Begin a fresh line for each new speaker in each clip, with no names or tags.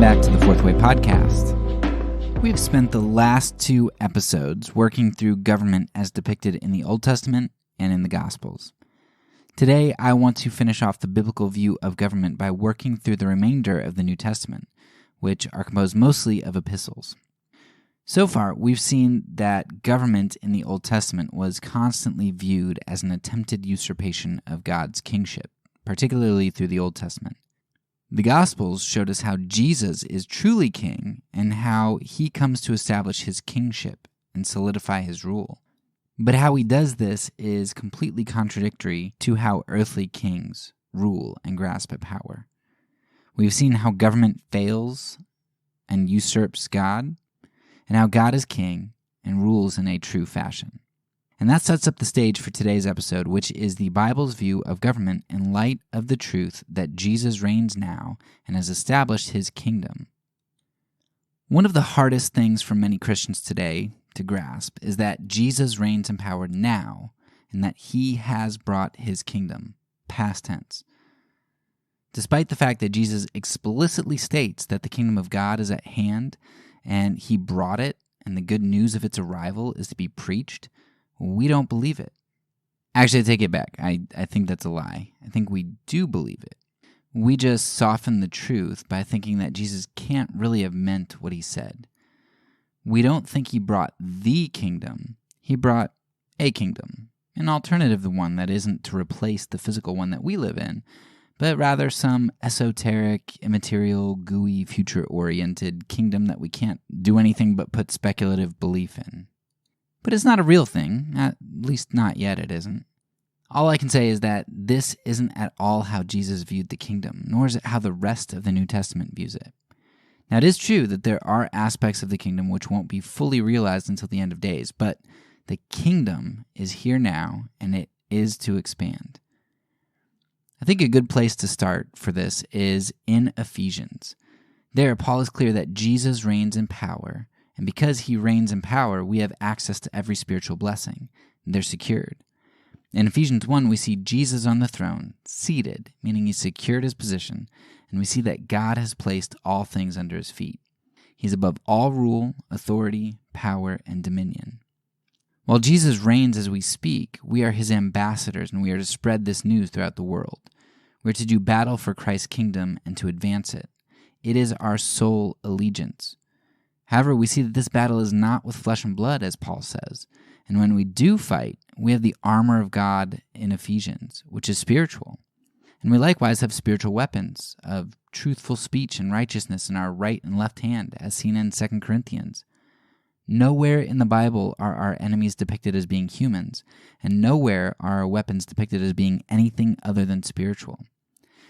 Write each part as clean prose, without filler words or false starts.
back to the Fourth Way Podcast. We've spent the last 2 episodes working through government as depicted in the Old Testament and in the Gospels. Today, I want to finish off the biblical view of government by working through the remainder of the New Testament, which are composed mostly of epistles. So far, we've seen that government in the Old Testament was constantly viewed as an attempted usurpation of God's kingship, particularly through the Old Testament. The Gospels showed us how Jesus is truly king and how he comes to establish his kingship and solidify his rule. But how he does this is completely contradictory to how earthly kings rule and grasp at power. We've seen how government fails and usurps God, and how God is king and rules in a true fashion. And that sets up the stage for today's episode, which is the Bible's view of government in light of the truth that Jesus reigns now and has established his kingdom. One of the hardest things for many Christians today to grasp is that Jesus reigns in power now and that he has brought his kingdom, past tense. Despite the fact that Jesus explicitly states that the kingdom of God is at hand and he brought it and the good news of its arrival is to be preached, we don't believe it. Actually, I take it back. I think that's a lie. I think we do believe it. We just soften the truth by thinking that Jesus can't really have meant what he said. We don't think he brought the kingdom. He brought a kingdom, an alternative to the one that isn't to replace the physical one that we live in, but rather some esoteric, immaterial, gooey, future-oriented kingdom that we can't do anything but put speculative belief in. But it's not a real thing, at least not yet it isn't. All I can say is that this isn't at all how Jesus viewed the kingdom, nor is it how the rest of the New Testament views it. Now, it is true that there are aspects of the kingdom which won't be fully realized until the end of days, but the kingdom is here now, and it is to expand. I think a good place to start for this is in Ephesians. There, Paul is clear that Jesus reigns in power, and because he reigns in power, we have access to every spiritual blessing. They're secured. In Ephesians 1, we see Jesus on the throne, seated, meaning he's secured his position, and we see that God has placed all things under his feet. He's above all rule, authority, power, and dominion. While Jesus reigns as we speak, we are his ambassadors, and we are to spread this news throughout the world. We're to do battle for Christ's kingdom and to advance it. It is our sole allegiance. However, we see that this battle is not with flesh and blood, as Paul says. And when we do fight, we have the armor of God in Ephesians, which is spiritual. And we likewise have spiritual weapons of truthful speech and righteousness in our right and left hand, as seen in 2 Corinthians. Nowhere in the Bible are our enemies depicted as being humans, and nowhere are our weapons depicted as being anything other than spiritual.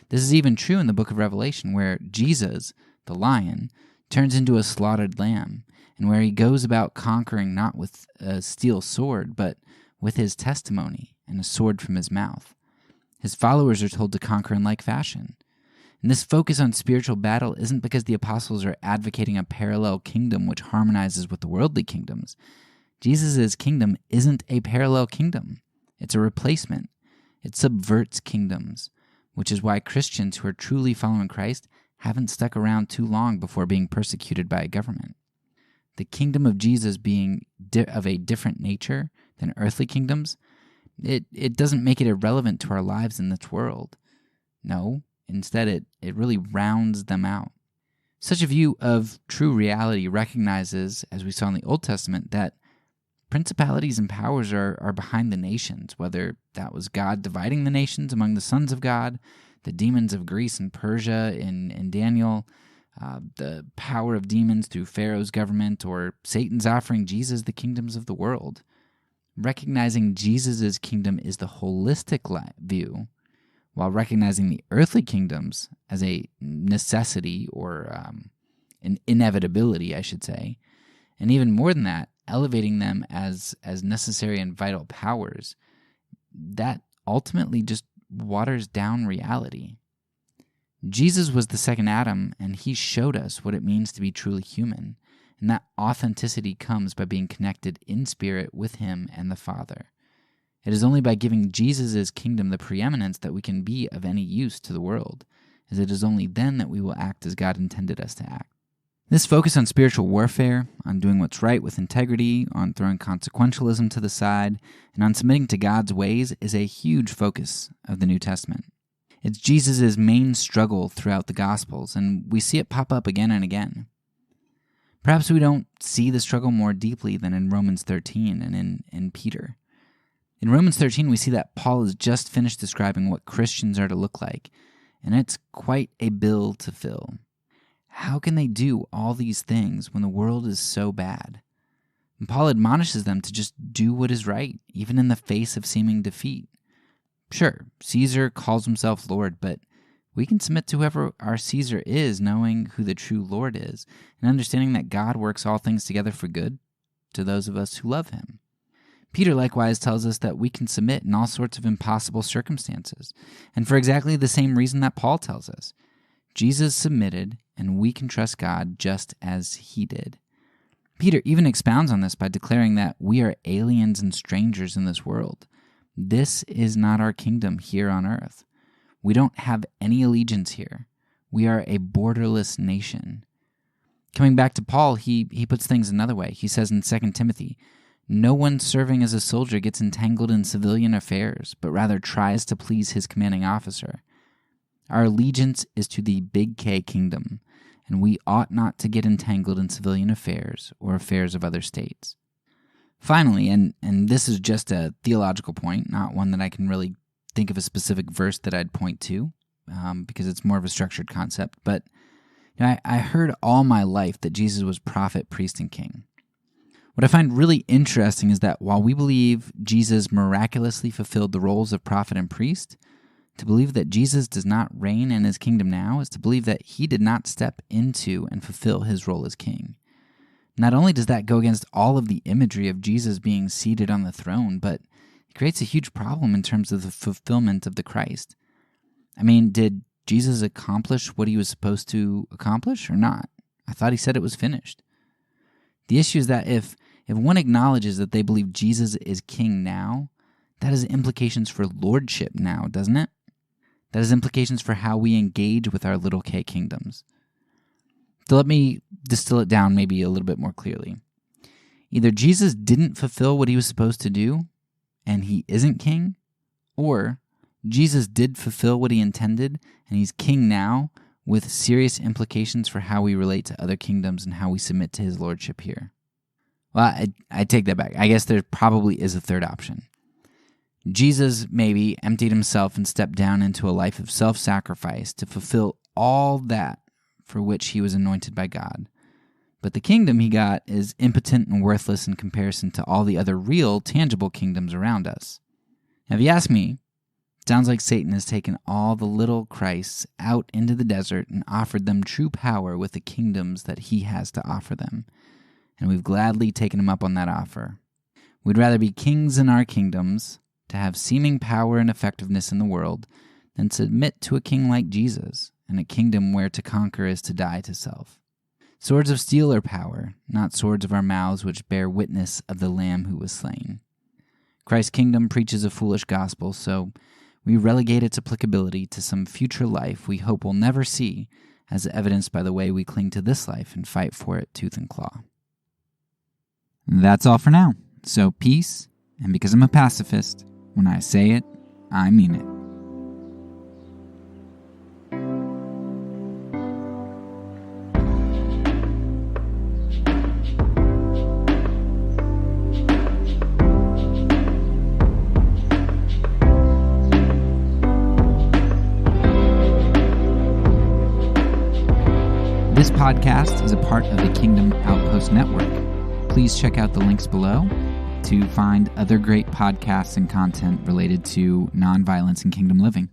This is even true in the book of Revelation, where Jesus, the lion, turns into a slaughtered lamb, and where he goes about conquering not with a steel sword, but with his testimony and a sword from his mouth. His followers are told to conquer in like fashion. And this focus on spiritual battle isn't because the apostles are advocating a parallel kingdom which harmonizes with the worldly kingdoms. Jesus' kingdom isn't a parallel kingdom. It's a replacement. It subverts kingdoms, which is why Christians who are truly following Christ haven't stuck around too long before being persecuted by a government. The kingdom of Jesus being of a different nature than earthly kingdoms, it doesn't make it irrelevant to our lives in this world. No, instead it really rounds them out. Such a view of true reality recognizes, as we saw in the Old Testament, that principalities and powers are behind the nations, whether that was God dividing the nations among the sons of God, the demons of Greece and Persia in Daniel, the power of demons through Pharaoh's government, or Satan's offering Jesus the kingdoms of the world. Recognizing Jesus' kingdom is the holistic view, while recognizing the earthly kingdoms as a necessity or an inevitability, I should say, and even more than that, elevating them as necessary and vital powers, that ultimately just waters down reality. Jesus was the second Adam, and he showed us what it means to be truly human, and that authenticity comes by being connected in spirit with him and the Father. It is only by giving Jesus' kingdom the preeminence that we can be of any use to the world, as it is only then that we will act as God intended us to act. This focus on spiritual warfare, on doing what's right with integrity, on throwing consequentialism to the side, and on submitting to God's ways is a huge focus of the New Testament. It's Jesus' main struggle throughout the Gospels, and we see it pop up again and again. Perhaps we don't see the struggle more deeply than in Romans 13 and in Peter. In Romans 13, we see that Paul has just finished describing what Christians are to look like, and it's quite a bill to fill. How can they do all these things when the world is so bad? And Paul admonishes them to just do what is right, even in the face of seeming defeat. Sure, Caesar calls himself Lord, but we can submit to whoever our Caesar is, knowing who the true Lord is, and understanding that God works all things together for good to those of us who love him. Peter likewise tells us that we can submit in all sorts of impossible circumstances, and for exactly the same reason that Paul tells us. Jesus submitted, and we can trust God just as he did. Peter even expounds on this by declaring that we are aliens and strangers in this world. This is not our kingdom here on earth. We don't have any allegiance here. We are a borderless nation. Coming back to Paul, he puts things another way. He says in 2 Timothy, "No one serving as a soldier gets entangled in civilian affairs, but rather tries to please his commanding officer. Our allegiance is to the big K kingdom, and we ought not to get entangled in civilian affairs or affairs of other states." Finally, and this is just a theological point, not one that I can really think of a specific verse that I'd point to, because it's more of a structured concept, but I heard all my life that Jesus was prophet, priest, and king. What I find really interesting is that while we believe Jesus miraculously fulfilled the roles of prophet and priest, to believe that Jesus does not reign in his kingdom now is to believe that he did not step into and fulfill his role as king. Not only does that go against all of the imagery of Jesus being seated on the throne, but it creates a huge problem in terms of the fulfillment of the Christ. I mean, did Jesus accomplish what he was supposed to accomplish or not? I thought he said it was finished. The issue is that if one acknowledges that they believe Jesus is king now, that has implications for lordship now, doesn't it? That has implications for how we engage with our little K kingdoms. So let me distill it down maybe a little bit more clearly. Either Jesus didn't fulfill what he was supposed to do, and he isn't king, or Jesus did fulfill what he intended, and he's king now, with serious implications for how we relate to other kingdoms and how we submit to his lordship here. Well, I take that back. I guess there probably is a third option. Jesus maybe emptied himself and stepped down into a life of self-sacrifice to fulfill all that for which he was anointed by God. But the kingdom he got is impotent and worthless in comparison to all the other real, tangible kingdoms around us. Now, if you ask me, it sounds like Satan has taken all the little Christs out into the desert and offered them true power with the kingdoms that he has to offer them. And we've gladly taken him up on that offer. We'd rather be kings in our kingdoms, to have seeming power and effectiveness in the world, than submit to a king like Jesus, and a kingdom where to conquer is to die to self. Swords of steel are power, not swords of our mouths which bear witness of the Lamb who was slain. Christ's kingdom preaches a foolish gospel, so we relegate its applicability to some future life we hope we'll never see, as evidenced by the way we cling to this life and fight for it tooth and claw. That's all for now. So peace, and because I'm a pacifist, when I say it, I mean it. This podcast is a part of the Kingdom Outpost Network. Please check out the links below to find other great podcasts and content related to nonviolence and kingdom living.